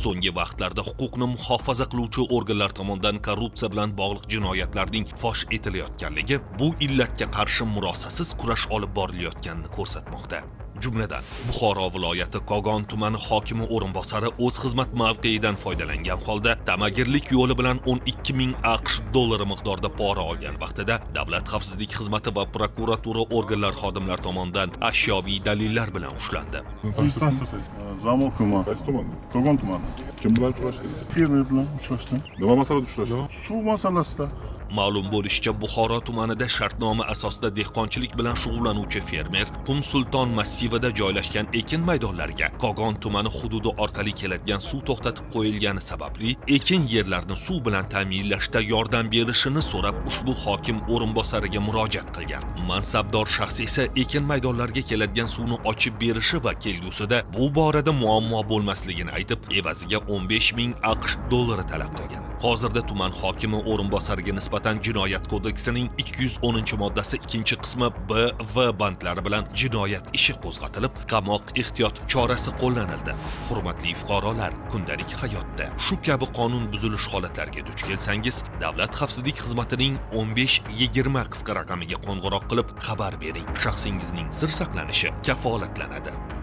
So'nggi vaqtlarda huquqni muhofaza qiluvchi organlar tomonidan korrupsiya bilan bog'liq jinoyatlarning fosh etilayotganligi bu illatga qarshi murosasiz kurash olib borilayotganini ko'rsatmoqda. Jumladan, Buxoro viloyati Kogon tumani hokimi o'rinbosari o'z xizmat mavqeidan foydalangan holda tamagirlik yo'li bilan 12 ming AQSh dollari miqdorida pora olgan vaqtida Davlat xavfsizlik xizmati va prokuratura organlari xodimlari tomonidan ashyoviy dalillar bilan ushlandi. Zamok tumani. Qaysi tumanda? Kogon tumani. Kim bilan uchrashdingiz? Fermer bilan uchrashdim. Nima masalada uchrashdingiz? Suv masalasida. Ma'lum bo'lishicha, Buxoro tumanida shartnoma asosida dehqonchilik bilan shug'ullanuvchi fermer Qum Sulton massivida joylashgan ekin maydonlariga Kogon tumani hududi orqali keladigan suv to'xtatib qo'yilgani sababli ekin yerlarini suv bilan ta'minlashda yordam berishini so'rab ushbu hokim o'rinbosariga murojaat qilgan. Mansabdor shaxs esa ekin maydonlariga keladigan suvni ochib berishi va kelgusida bu borada muammo bo'lmasligini aytib, evaziga 15 ming AQSh dollari talab qilgan. Hozirda tuman hokimi o'rinbosariga nisbatan Jinoyat kodeksining 210-moddasi 2-qismi B va bandlari bilan jinoyat ishi qo'zg'atilib, qamoq ehtiyot chorasi qo'llanildi. Hurmatli fuqarolar, kundalik hayotda shu kabi qonun buzilish holatlariga duch kelsangiz, Davlat xavfsizlik xizmatining 1520 qisqa raqamiga qo'ng'iroq qilib xabar bering. Shaxsingizning sir saqlanishi kafolatlanadi.